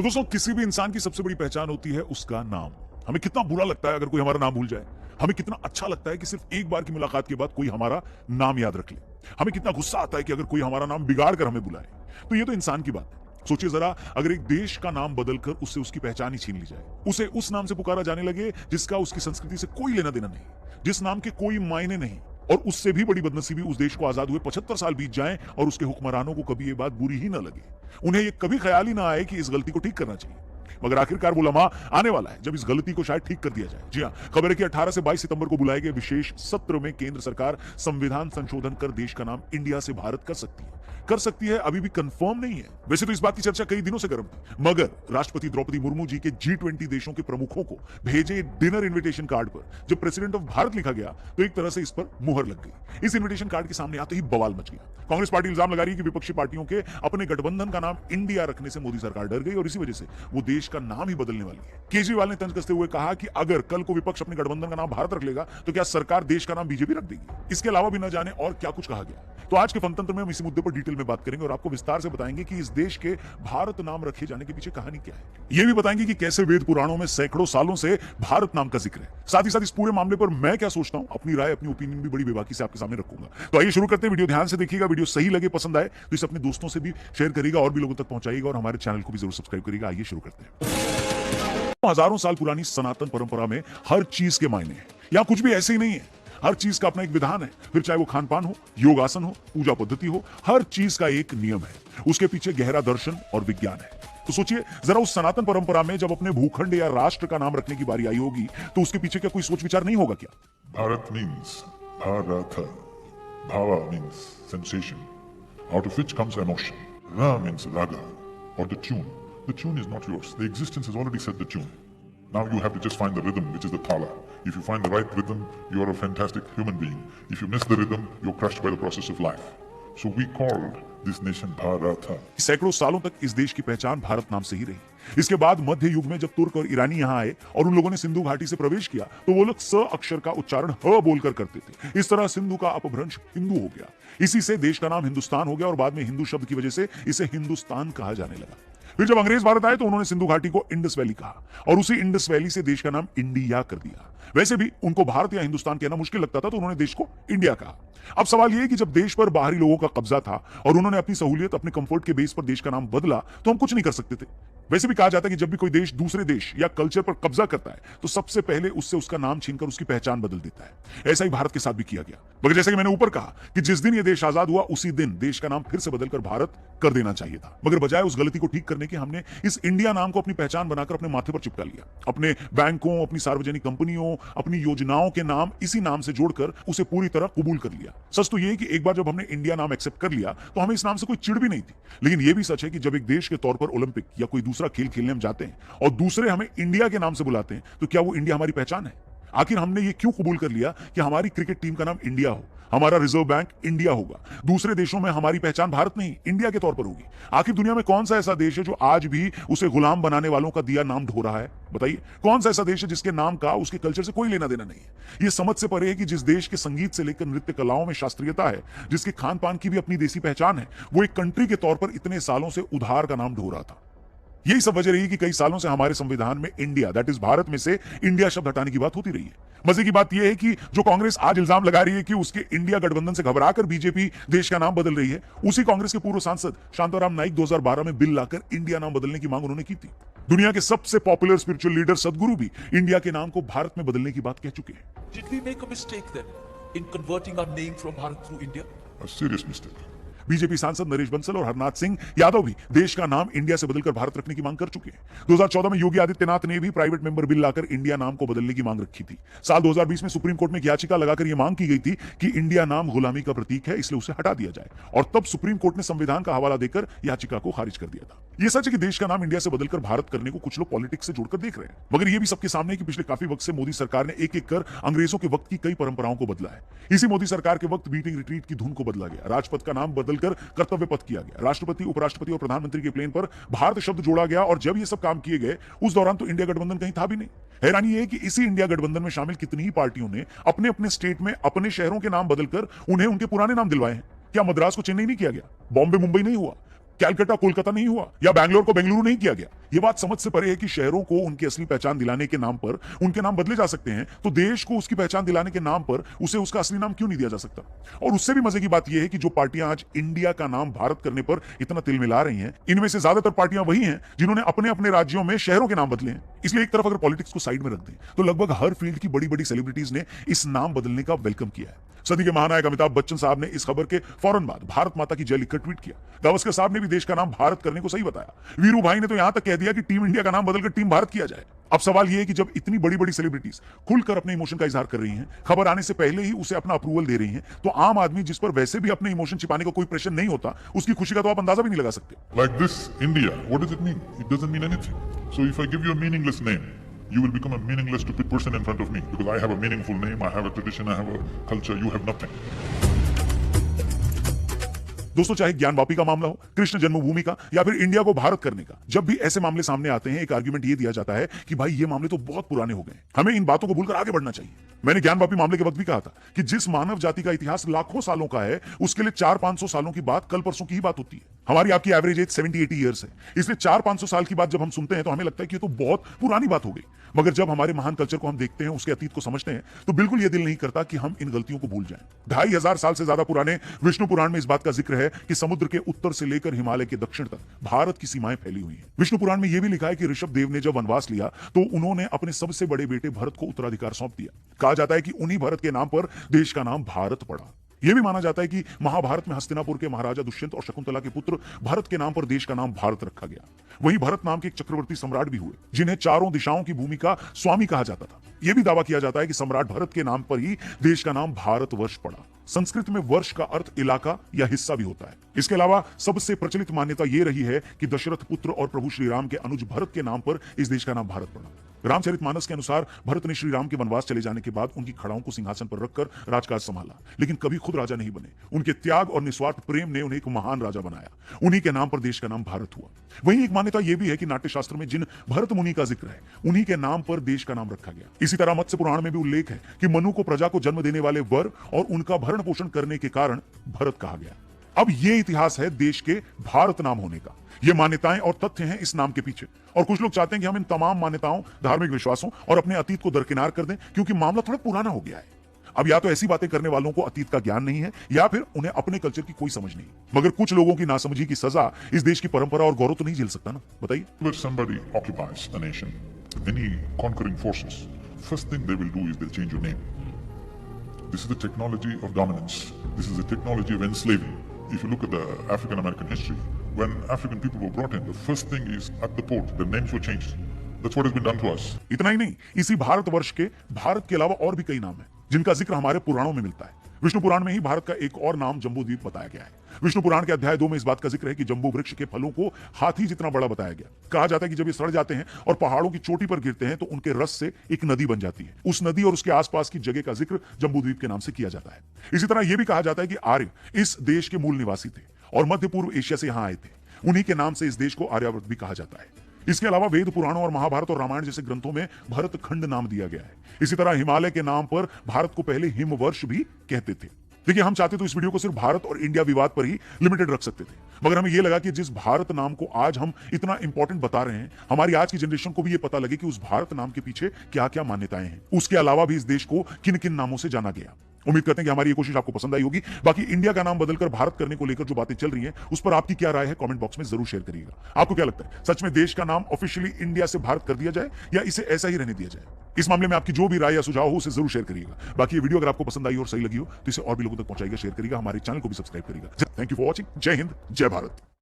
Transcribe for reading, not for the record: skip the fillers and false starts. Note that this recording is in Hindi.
तो दोस्तों, किसी भी इंसान की सबसे बड़ी पहचान होती है उसका नाम। हमें कितना बुरा लगता है अगर कोई हमारा नाम भूल जाए। हमें कितना अच्छा लगता है कि सिर्फ एक बार की मुलाकात के बाद कोई हमारा नाम याद रख ले। हमें कितना गुस्सा आता है कि अगर कोई हमारा नाम बिगाड़ कर हमें बुलाए। तो ये तो इंसान की बात है। सोचिए जरा, अगर एक देश का नाम बदलकर उससे उसकी पहचान ही छीन ली जाए, उसे उस नाम से पुकारा जाने लगे जिसका उसकी संस्कृति से कोई लेना देना नहीं, जिस नाम के कोई मायने नहीं, और उससे भी बड़ी बदनसीबी उस देश को आजाद हुए 75 साल बीत जाएं और उसके हुक्मरानों को कभी ये बात बुरी ही ना लगे, उन्हें ये कभी ख्याल ही ना आए कि इस गलती को ठीक करना चाहिए। मगर आखिरकार वो लम्हा आने वाला है जब इस गलती को शायद ठीक कर दिया जाए। जी हां, खबर है कि 18 से 22 सितंबर को बुलाए गए विशेष सत्र में केंद्र सरकार संविधान संशोधन कर देश का नाम इंडिया से भारत कर सकती है। अभी भी कंफर्म नहीं है। वैसे तो इस बात की चर्चा कई दिनों से गर्म थी, मगर राष्ट्रपति द्रौपदी मुर्मू जी के G20 देशों के प्रमुखों को भेजे डिनर इन्विटेशन कार्ड पर जब प्रेसिडेंट ऑफ भारत लिखा गया तो एक तरह से इस पर मुहर लग गई। इस इन्विटेशन कार्ड के सामने आते ही बवाल मच गया। कांग्रेस पार्टी इल्जाम लगा रही है कि विपक्षी पार्टियों के अपने गठबंधन का नाम इंडिया रखने से मोदी सरकार डर गई और इसी वजह से वो देश का नाम ही बदलने वाली है। केजरीवाल ने तंज कसते हुए कहा कि अगर कल को विपक्ष अपने गठबंधन का नाम भारत रख लेगा तो क्या सरकार देश का नाम बीजेपी रख देगी। इसके अलावा भी न जाने और क्या कुछ कहा गया। तो आज के फनतंत्र में हम इसी मुद्दे पर डिटेल में बात करेंगे और आपको विस्तार से बताएंगे कि इस देश के भारत नाम रखे जाने के पीछे कहानी क्या है। यह भी बताएंगे कि कैसे वेद पुराणों में सैकड़ों सालों से भारत नाम का जिक्र है। साथ ही साथ इस पूरे मामले पर मैं क्या सोचता हूं, अपनी राय, अपनी ओपिनियन भी बड़ी बेबाकी से आपके सामने रखूंगा। तो आइए शुरू करते हैं। वीडियो ध्यान से देखिएगा। वीडियो सही लगे, पसंद आए तो इसे अपने दोस्तों से भी शेयर करिएगा और भी लोगों तक पहुंचाइएगा और हमारे चैनल को भी जरूर सब्सक्राइब करिएगा। आइए शुरू करते हैं। हजारों साल पुरानी सनातन परंपरा में हर चीज के मायने हैं। यहाँ कुछ भी ऐसे ही नहीं है। हर चीज का अपना एक विधान है। फिर चाहे वो खान पान हो, योगासन हो, पूजा पद्धति हो, हर चीज का एक नियम है। उसके पीछे गहरा दर्शन और विज्ञान है। तो सोचिए जरा, उस सनातन परंपरा में जब अपने भूखंड या राष्ट्र का नाम रखने की बारी आई होगी तो उसके पीछे क्या कोई सोच विचार नहीं होगा क्या? Bharat means Bharata. Bhava means sensation, out of which comes emotion. Ra means raga, or the tune. The tune is not yours. The existence has already set the tune. Now you have to just find the rhythm, which is the thala. If you find the right rhythm, you are a fantastic human being. If you miss the rhythm, you're crushed by the process of life. So we called this nation Bharata. सैकड़ों सालों तक इस देश की पहचान भारत नाम से ही रही। इसके बाद मध्य युग में जब तुर्क और ईरानी यहाँ आए और उन लोगों ने सिंधु घाटी से प्रवेश किया तो वो लोग स अक्षर का उच्चारण ह बोलकर करते थे। इस तरह सिंधु का अपभ्रंश हिंदू हो गया। इसी से देश का नाम हिंदुस्तान हो गया और बाद में हिंदू शब्द की वजह से इसे हिंदुस्तान कहा जाने लगा। फिर जब अंग्रेज भारत आए तो उन्होंने सिंधु घाटी को इंडस वैली कहा और उसी इंडस वैली से देश का नाम इंडिया कर दिया। वैसे भी उनको भारत या हिंदुस्तान कहना मुश्किल लगता था तो उन्होंने देश को इंडिया कहा। अब सवाल यह है कि जब देश पर बाहरी लोगों का कब्जा था और उन्होंने अपनी सहूलियत, अपने कंफर्ट के बेस पर देश का नाम बदला तो हम कुछ नहीं कर सकते थे। वैसे भी कहा जाता है कि जब भी कोई देश दूसरे देश या कल्चर पर कब्जा करता है तो सबसे पहले उससे उसका नाम छीनकर उसकी पहचान बदल देता है। ऐसा ही भारत के साथ भी किया गया। मगर जैसे कि मैंने ऊपर कहा कि जिस दिन यह देश आजाद हुआ उसी दिन देश का नाम फिर से बदलकर भारत कर देना चाहिए था। मगर बजाय उस गलती को ठीक करने के हमने इस इंडिया नाम को अपनी पहचान बनाकर अपने माथे पर चिपका लिया। अपने बैंकों, अपनी सार्वजनिक कंपनियों, अपनी योजनाओं के नाम इसी नाम से जोड़कर उसे पूरी तरह कबूल कर लिया। सच तो यह है कि एक बार जब हमने इंडिया नाम एक्सेप्ट कर लिया तो हमें इस नाम से कोई चिढ़ भी नहीं थी। लेकिन यह भी सच है कि जब एक देश के तौर पर ओलंपिक या कोई दूसरा खेल खेलने हम जाते हैं और दूसरे हमें इंडिया के नाम से बुलाते हैं तो क्या वो इंडिया हमारी पहचान है? आखिर हमने ये क्यों कबूल कर लिया कि हमारी क्रिकेट टीम का नाम इंडिया हो, हमारा रिजर्व बैंक इंडिया होगा, दूसरे देशों में हमारी पहचान भारत नहीं इंडिया के तौर पर होगी? आखिर दुनिया में कौन सा ऐसा देश है जो आज भी उसे गुलाम बनाने वालों का दिया नाम ढो रहा है? बताइए, कौन सा ऐसा देश है जिसके नाम का उसके कल्चर से कोई लेना देना नहीं है? ये समझ से परे है कि जिस देश के संगीत से लेकर नृत्य कलाओं में शास्त्रीयता है, जिसके खान पान की भी अपनी देसी पहचान है, वो एक कंट्री के तौर पर इतने सालों से उधार का नाम ढो रहा था। यही सब वजह रही कि कई सालों से हमारे संविधान में इंडिया, दैट इज भारत, में से इंडिया शब्द हटाने की बात होती रही है। मजे की बात यह है कि जो कांग्रेस आज इल्जाम लगा रही है कि उसके इंडिया गठबंधन से घबराकर बीजेपी देश का नाम बदल रही है, उसी कांग्रेस के पूर्व सांसद शांताराम नाइक 2012 में बिल लाकर इंडिया नाम बदलने की मांग उन्होंने की थी। दुनिया के सबसे पॉपुलर स्पिरिचुअल लीडर सदगुरु भी इंडिया के नाम को भारत में बदलने की बात कह चुके हैं। Did we make a mistake then in converting our name from Bharat to India? A serious mistake. BJP सांसद नरेश बंसल और हरनाथ सिंह यादव भी देश का नाम इंडिया से बदलकर भारत रखने की मांग कर चुके हैं। 2014 में योगी आदित्यनाथ ने भी प्राइवेट मेंबर बिल लाकर इंडिया नाम को बदलने की मांग रखी थी। साल 2020 में सुप्रीम कोर्ट में एक याचिका लगाकर यह मांग की गई थी कि इंडिया नाम गुलामी का प्रतीक है, इसलिए उसे हटा दिया जाए और तब सुप्रीम कोर्ट ने संविधान का हवाला देकर याचिका को खारिज कर दिया था। यह सच है कि देश का नाम इंडिया से बदलकर भारत करने को कुछ लोग पॉलिटिक्स से जोड़कर देख रहे हैं, मगर यह भी सबके सामने है कि पिछले काफी वक्त से मोदी सरकार ने एक एक कर अंग्रेजों के वक्त की कई परंपराओं को बदला है। इसी मोदी सरकार के वक्त मीटिंग रिट्रीट की धुन को बदला गया, राजपथ का नाम बदलकर कर्तव्य पथ किया गया, राष्ट्रपति, उपराष्ट्रपति और प्रधानमंत्री के प्लेन पर भारत शब्द जोड़ा गया और जब ये सब काम किए गए उस दौरान तो इंडिया गठबंधन कहीं था भी नहीं। हैरानी यह है कि इसी इंडिया गठबंधन में शामिल कितनी ही पार्टियों ने अपने अपने स्टेट में अपने शहरों के नाम बदलकर उन्हें उनके पुराने नाम दिलवाए हैं। क्या मद्रास को चेन्नई नहीं किया गया? बॉम्बे मुंबई नहीं हुआ? कैलकाटा कोलकाता नहीं हुआ या बैंगलोर को बेंगलुरु नहीं किया गया। यह बात समझ से परे है कि शहरों को उनकी असली पहचान दिलाने के नाम पर उनके नाम बदले जा सकते हैं, तो देश को उसकी पहचान दिलाने के नाम पर उसे उसका असली नाम क्यों नहीं दिया जा सकता। और उससे भी मजे की बात यह है कि जो पार्टियां आज इंडिया का नाम भारत करने पर इतना तिल मिला रही हैं, इनमें से ज्यादातर पार्टियां वही हैं जिन्होंने अपने अपने राज्यों में शहरों के नाम बदले हैं। इसलिए एक तरफ अगर पॉलिटिक्स को साइड में रख दें तो लगभग हर फील्ड की बड़ी बड़ी सेलिब्रिटीज ने इस नाम बदलने का वेलकम किया है। सदी के महानायक अमिताभ बच्चन साहब ने इस खबर के फौरन बाद भारत माता की जय लिखकर ट्वीट किया। गावस्कर साहब ने भी देश का नाम भारत करने को सही बताया। वीरू भाई ने तो यहां तक कह दिया कि टीम इंडिया का नाम बदलकर टीम भारत किया जाए। अब सवाल यह है कि जब इतनी बड़ी बड़ी सेलिब्रिटीज खुलकर अपने इमोशन का इजहार कर रही हैं, खबर आने से पहले ही उसे अपना अप्रूवल दे रही हैं, तो आम आदमी जिस पर वैसे भी अपने इमोशन छिपाने का कोई प्रेशर नहीं होता, उसकी खुशी का तो आप अंदाजा भी नहीं लगा सकते। Like this, India, what does it mean? It doesn't mean anything. So if I give you a meaningless name, you will become a meaningless stupid person in front of me because I have a meaningful name, I have a tradition, I have a culture, you have nothing. दोस्तों, चाहे ज्ञानवापी का मामला हो, कृष्ण जन्मभूमि का, या फिर इंडिया को भारत करने का, जब भी ऐसे मामले सामने आते हैं एक आर्गुमेंट ये दिया जाता है कि भाई ये मामले तो बहुत पुराने हो गए, हमें इन बातों को भूलकर आगे बढ़ना चाहिए। मैंने ज्ञानवापी मामले के वक्त भी कहा था कि जिस मानव जाति का इतिहास लाखों सालों का है, उसके लिए 400-500 सालों की बात कल परसों की ही बात होती है। हमारी आपकी एवरेज एज 70-80 ईयर्स है, इसलिए 400-500 साल की बात जब हम सुनते हैं तो हमें लगता है कि ये तो बहुत पुरानी बात हो गई। मगर जब हमारे महान कल्चर को हम देखते हैं, उसके अतीत को समझते हैं, तो बिल्कुल ये दिल नहीं करता कि हम इन गलतियों को भूल जाएं। 2500 साल से ज्यादा पुराने विष्णु पुराण में इस बात का जिक्र है कि समुद्र के उत्तर से लेकर हिमालय के दक्षिण तक भारत की सीमाएं फैली हुई हैं। विष्णु पुराण में यह भी लिखा है कि ऋषभ देव ने जब वनवास लिया तो उन्होंने अपने सबसे बड़े बेटे भरत को उत्तराधिकार सौंप दिया। कहा जाता है कि उन्हीं भरत के नाम पर देश का नाम भारत पड़ा। यह भी माना जाता है कि महाभारत में हस्तिनापुर के महाराजा दुष्यंत और शकुंतला के पुत्र भरत के नाम पर देश का नाम भारत रखा गया। वहीं भरत नाम के एक चक्रवर्ती सम्राट भी हुए जिन्हें चारों दिशाओं की भूमि का स्वामी कहा जाता था। यह भी दावा किया जाता है कि सम्राट भरत के नाम पर ही देश का नाम भारतवर्ष पड़ा। संस्कृत में वर्ष का अर्थ इलाका या हिस्सा भी होता है। इसके अलावा सबसे प्रचलित मान्यता यह रही है कि दशरथ पुत्र और प्रभु श्री राम के अनुज भरत के नाम पर इस देश का नाम भारत पड़ा। रामचरितमानस के अनुसार भरत ने श्री राम के वनवास चले जाने के बाद उनकी खड़ाओं को सिंहासन पर रखकर राजकाज संभाला, लेकिन कभी खुद राजा नहीं बने। उनके त्याग और निस्वार्थ प्रेम ने उन्हें एक महान राजा बनाया। उन्हीं के नाम पर देश का नाम भारत हुआ। वहीं एक मान्यता यह भी है कि नाट्यशास्त्र में जिन भरत मुनि का जिक्र है, उन्हीं के नाम पर देश का नाम रखा गया। इसी तरह मत्स्य पुराण में भी उल्लेख है कि मनु को प्रजा को जन्म देने वाले वर और उनका भरण पोषण करने के कारण भरत कहा गया। अब यह इतिहास है देश के भारत नाम होने का। ये मान्यताएं और तथ्य हैं इस नाम के पीछे, और कुछ लोग चाहते हैं कि हम इन तमाम मान्यताओं, धार्मिक विश्वासों और अपने अतीत को दरकिनार कर दें क्योंकि मामला थोड़ा पुराना हो गया है। अब या तो ऐसी बातें करने वालों को अतीत का ज्ञान नहीं है या फिर उन्हें अपने कल्चर की कोई समझ नहीं। मगर कुछ लोगों की नासमझी की सजा इस देश की परंपरा और गौरव तो नहीं झेल सकता ना, बताइए। When somebody occupies a nation, any conquering forces, first thing they will do is they'll change your name. This is the technology of dominance. This is the technology of enslaving. If you look at the African American history, when African people were brought in, the first thing is at the port, their names were changed. That's what has been done to us. इतना ही नहीं, इसी भारतवर्ष के भारत के अलावा और भी कई नाम हैं जिनका जिक्र हमारे पुराणों में मिलता है। विष्णु पुराण में ही भारत का एक और नाम जम्बूद्वीप बताया गया है। विष्णु पुराण के अध्याय 2 में इस बात का जिक्र है कि जम्बू वृक्ष के फलों को हाथी जितना बड़ा बताया गया। कहा जाता है कि जब ये सड़ जाते हैं और पहाड़ों की चोटी पर गिरते हैं तो उनके रस से एक नदी बन जाती है। उस नदी और उसके आसपास की जगह का जिक्र जम्बूद्वीप के नाम से किया जाता है। इसी तरह यह भी कहा जाता है कि आर्य इस देश के मूल निवासी थे और मध्य पूर्व एशिया से यहां आए थे। उन्हीं के नाम से इस देश को आर्यावर्त भी कहा जाता है। इसके अलावा वेद पुराणों और महाभारत और रामायण जैसे ग्रंथों में भरत खंड नाम दिया गया है। इसी तरह हिमालय के नाम पर भारत को पहले हिमवर्ष भी कहते थे। देखिए, हम चाहते तो इस वीडियो को सिर्फ भारत और इंडिया विवाद पर ही लिमिटेड रख सकते थे, मगर हमें यह लगा कि जिस भारत नाम को आज हम इतना इंपॉर्टेंट बता रहे हैं, हमारी आज की जनरेशन को भी यह पता लगे कि उस भारत नाम के पीछे क्या क्या मान्यताएं हैं। उसके अलावा भी इस देश को किन किन नामों से जाना गया। उम्मीद करते हैं कि हमारी ये कोशिश आपको पसंद आई होगी। बाकी इंडिया का नाम बदलकर भारत करने को लेकर जो बातें चल रही हैं, उस पर आपकी क्या राय है कमेंट बॉक्स में जरूर शेयर करिएगा। आपको क्या लगता है, सच में देश का नाम ऑफिशियली इंडिया से भारत कर दिया जाए या इसे ऐसा ही रहने दिया जाए? इस मामले में आपकी जो भी राय या सुझाव हो उसे जरूर शेयर करिएगा। बाकी ये वीडियो अगर आपको पसंद आई और सही लगी हो तो इसे और भी लोगों तक पहुंचाइएगा, शेयर करिएगा, हमारे चैनल को भी सब्सक्राइब करिएगा। Thank you for watching. जय हिंद, जय भारत।